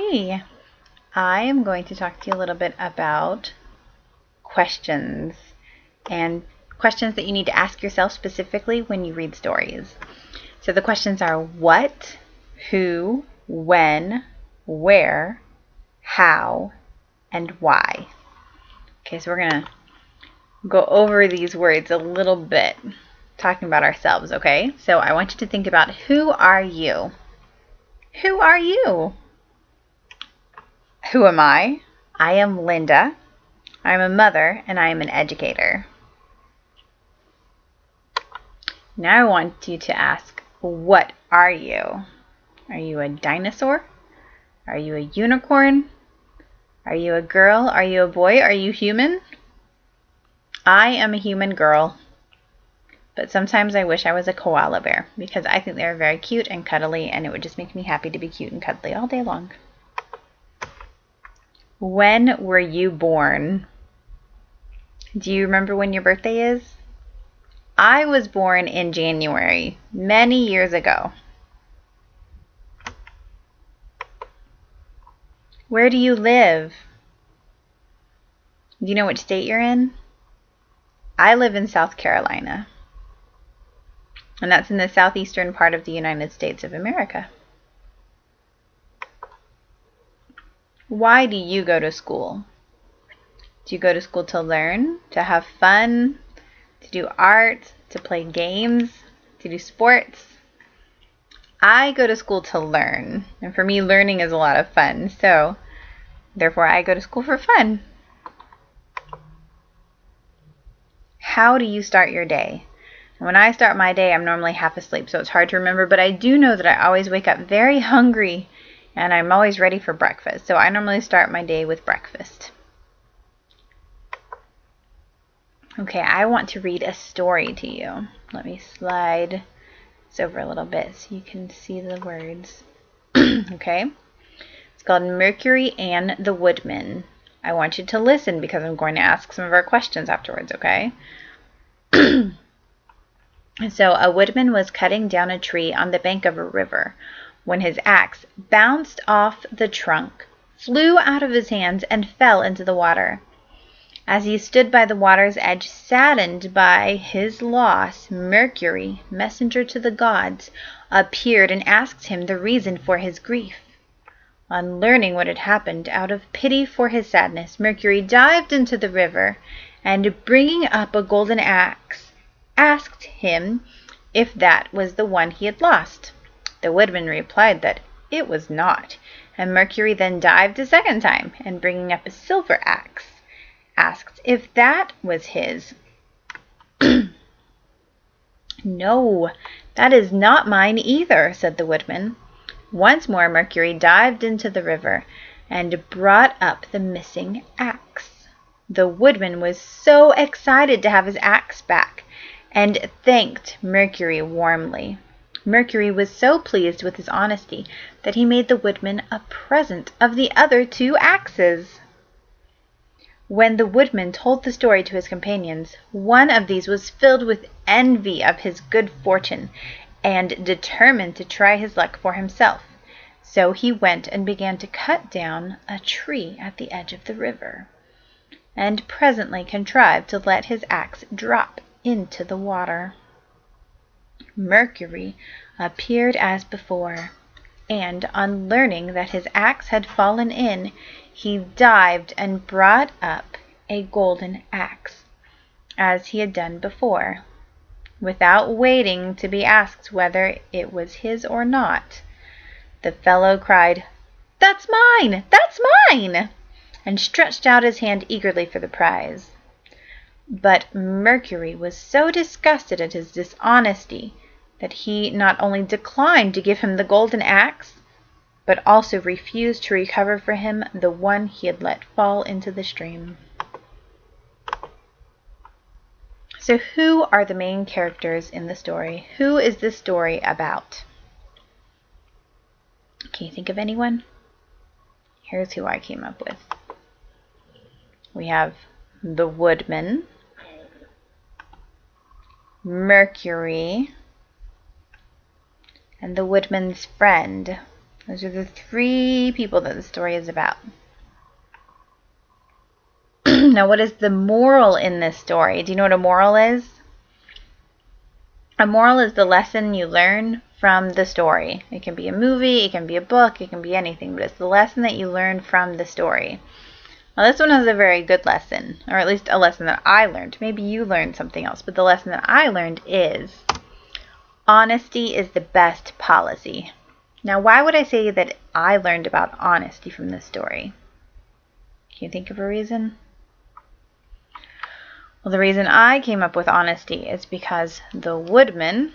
Today I am going to talk to you a little bit about questions and questions that you need to ask yourself specifically when you read stories. So the questions are what, who, when, where, how, and why. Okay, so we're going to go over these words a little bit, talking about ourselves, okay? So I want you to think about, who are you? Who are you? Who am I? I am Linda. I'm a mother and I am an educator. Now I want you to ask, what are you? Are you a dinosaur? Are you a unicorn? Are you a girl? Are you a boy? Are you human? I am a human girl, but sometimes I wish I was a koala bear because I think they're very cute and cuddly, and it would just make me happy to be cute and cuddly all day long. When were you born? Do you remember when your birthday is? I was born in January, many years ago. Where do you live? Do you know which state you're in? I live in South Carolina, and that's in the southeastern part of the United States of America. Why do you go to school? Do you go to school to learn, to have fun, to do art, to play games, to do sports? I go to school to learn, and for me, learning is a lot of fun, so therefore I go to school for fun. How do you start your day? When I start my day, I'm normally half asleep, so it's hard to remember, but I do know that I always wake up very hungry, and I'm always ready for breakfast, so I normally start my day with breakfast. Okay, I want to read a story to you. Let me slide this over a little bit so you can see the words. Okay? It's called Mercury and the Woodman. I want you to listen because I'm going to ask some of our questions afterwards, okay? So, a woodman was cutting down a tree on the bank of a river when his axe bounced off the trunk, flew out of his hands, and fell into the water. As he stood by the water's edge, saddened by his loss, Mercury, messenger to the gods, appeared and asked him the reason for his grief. On learning what had happened, out of pity for his sadness, Mercury dived into the river and, bringing up a golden axe, asked him if that was the one he had lost. The woodman replied that it was not, and Mercury then dived a second time, and bringing up a silver axe, asked if that was his. No, that is not mine either, said the woodman. Once more Mercury dived into the river and brought up the missing axe. The woodman was so excited to have his axe back and thanked Mercury warmly. Mercury was so pleased with his honesty that he made the woodman a present of the other 2 axes. When the woodman told the story to his companions, one of these was filled with envy of his good fortune and determined to try his luck for himself. So he went and began to cut down a tree at the edge of the river, and presently contrived to let his axe drop into the water. Mercury appeared as before, and on learning that his axe had fallen in, he dived and brought up a golden axe, as he had done before. Without waiting to be asked whether it was his or not, the fellow cried, "That's mine! That's mine!" and stretched out his hand eagerly for the prize. But Mercury was so disgusted at his dishonesty that he not only declined to give him the golden axe, but also refused to recover for him the one he had let fall into the stream. So who are the main characters in the story? Who is this story about? Can you think of anyone? Here's who I came up with. We have the woodman, Mercury, and the woodman's friend, Those are the three people that the story is about. Now, what is the moral in this story? Do you know what a moral is? A moral is the lesson you learn from the story. It can be a movie, it can be a book, it can be anything, but it's the lesson that you learn from the story. Now, this one has a very good lesson, or at least a lesson that I learned. Maybe you learned something else, but the lesson that I learned is honesty is the best policy. Now, why would I say that I learned about honesty from this story? Can you think of a reason? Well, the reason I came up with honesty is because the woodman,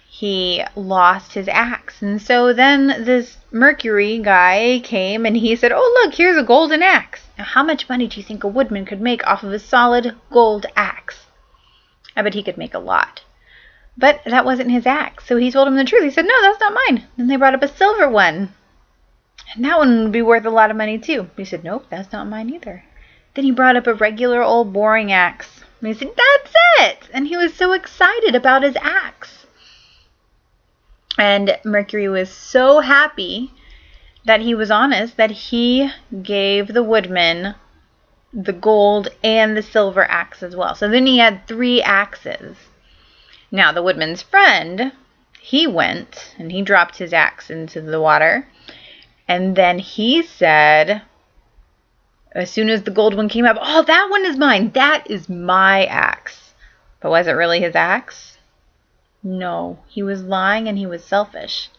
he lost his axe. And so then this Mercury guy came and he said, oh, look, here's a golden axe. Now, how much money do you think a woodman could make off of a solid gold axe? I bet he could make a lot. But that wasn't his axe. So he told him the truth. He said, no, that's not mine. Then they brought up a silver one. And that one would be worth a lot of money too. He said, nope, that's not mine either. Then he brought up a regular old boring axe. And he said, that's it! And he was so excited about his axe. And Mercury was so happy that he was honest that he gave the woodman the gold and the silver axe as well. So then he had 3 axes. Now the woodman's friend, he went and he dropped his axe into the water. And then he said, as soon as the gold one came up, oh, that one is mine. That is my axe. But was it really his axe? No, he was lying and he was selfish.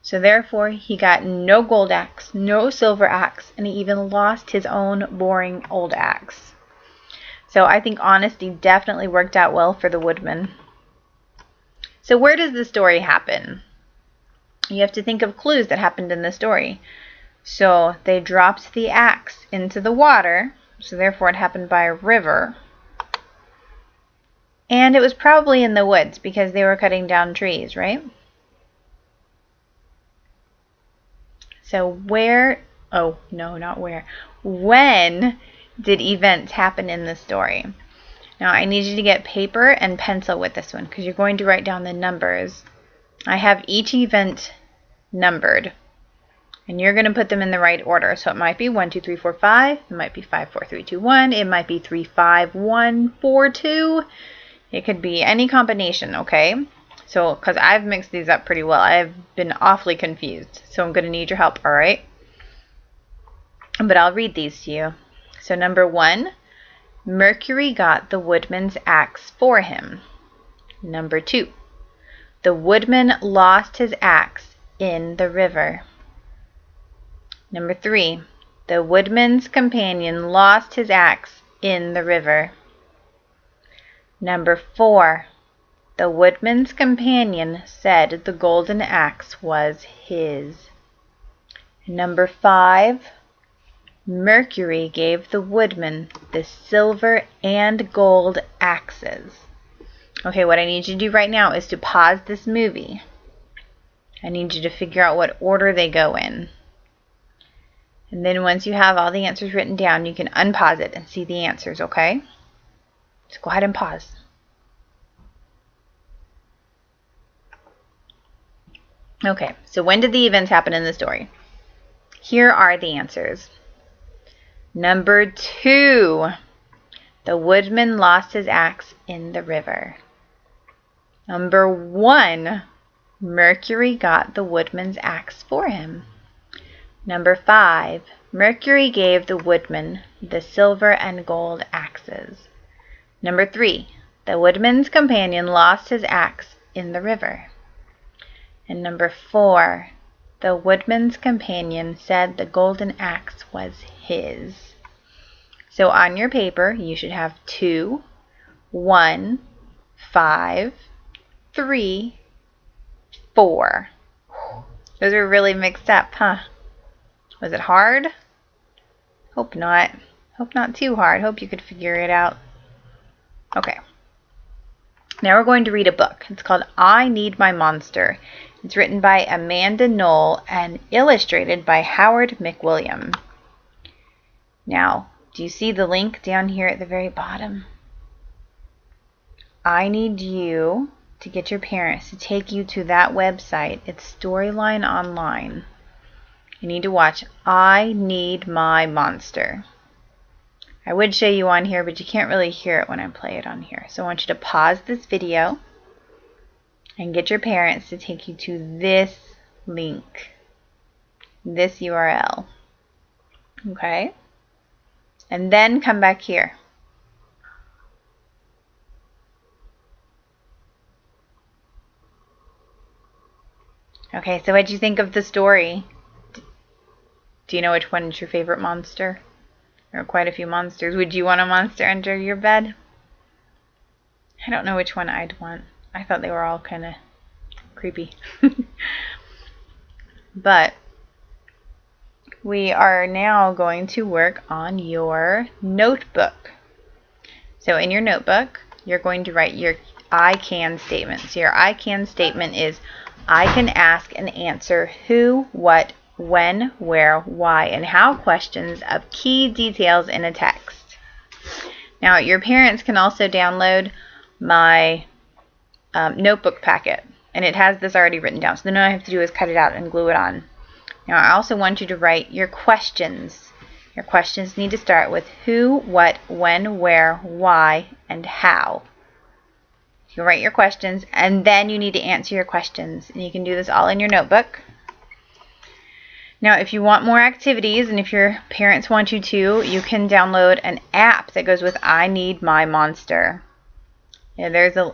So therefore, he got no gold axe, no silver axe, and he even lost his own boring old axe. So I think honesty definitely worked out well for the woodman. So where does the story happen? You have to think of clues that happened in the story. So they dropped the axe into the water, so therefore it happened by a river. And it was probably in the woods because they were cutting down trees, right? So where, oh no, not where, when did events happen in the story? Now I need you to get paper and pencil with this one because you're going to write down the numbers. I have each event numbered. And you're going to put them in the right order. So it might be 1, 2, 3, 4, 5. It might be 5, 4, 3, 2, 1. It might be 3, 5, 1, 4, 2. It could be any combination, okay? So, because I've mixed these up pretty well. I've been awfully confused. So I'm going to need your help, all right? But I'll read these to you. So number 1, Mercury got the woodman's axe for him. Number 2, the woodman lost his axe in the river. Number 3, the woodman's companion lost his axe in the river. Number 4, the woodman's companion said the golden axe was his. Number 5, Mercury gave the woodman the silver and gold axes. Okay, what I need you to do right now is to pause this movie. I need you to figure out what order they go in. And then once you have all the answers written down, you can unpause it and see the answers, okay? So go ahead and pause. Okay, so when did the events happen in the story? Here are the answers. Number 2, the woodman lost his axe in the river. Number 1, Mercury got the woodman's axe for him. Number 5, Mercury gave the woodman the silver and gold axes. Number 3, the woodman's companion lost his axe in the river. And number 4, the woodman's companion said the golden axe was his. So on your paper, you should have 2, 1, 5, 3, 4. Those are really mixed up, huh? Was it hard? Hope not. Hope not too hard. Hope you could figure it out. Okay. Now we're going to read a book. It's called I Need My Monster. It's written by Amanda Knoll and illustrated by Howard McWilliam. Now, do you see the link down here at the very bottom? I need you to get your parents to take you to that website. It's Storyline Online. You need to watch I Need My Monster. I would show you on here, but you can't really hear it when I play it on here. So I want you to pause this video and get your parents to take you to this link, this URL. Okay? And then come back here. Okay, so what did you think of the story? Do you know which one is your favorite monster? There are quite a few monsters. Would you want a monster under your bed? I don't know which one I'd want. I thought they were all kind of creepy. But we are now going to work on your notebook. So in your notebook, you're going to write your I can statement. So your I can statement is I can ask and answer who, what, when, where, why, and how questions of key details in a text. Now, your parents can also download my notebook packet, and it has this already written down. So then all I have to do is cut it out and glue it on. Now, I also want you to write your questions. Your questions need to start with who, what, when, where, why, and how. You write your questions, and then you need to answer your questions. And you can do this all in your notebook. Now, if you want more activities, and if your parents want you to, you can download an app that goes with I Need My Monster. Yeah, there's a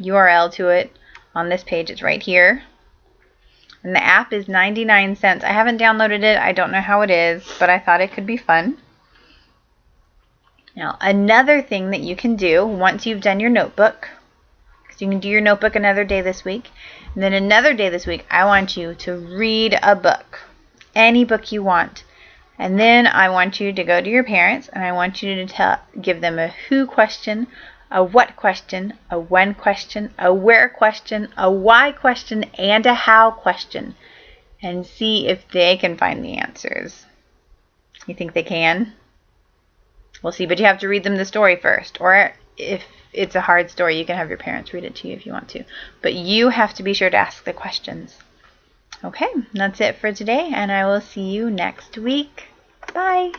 URL to it on this page. It's right here. And the app is 99 cents. I haven't downloaded it. I don't know how it is, but I thought it could be fun. Now, another thing that you can do once you've done your notebook, because you can do your notebook another day this week, and then another day this week, I want you to read a book. Any book you want. And then I want you to go to your parents, and I want you to give them a who question, a what question, a when question, a where question, a why question, and a how question. And see if they can find the answers. You think they can? We'll see, but you have to read them the story first. Or if it's a hard story, you can have your parents read it to you if you want to. But you have to be sure to ask the questions. Okay, that's it for today, and I will see you next week. Bye!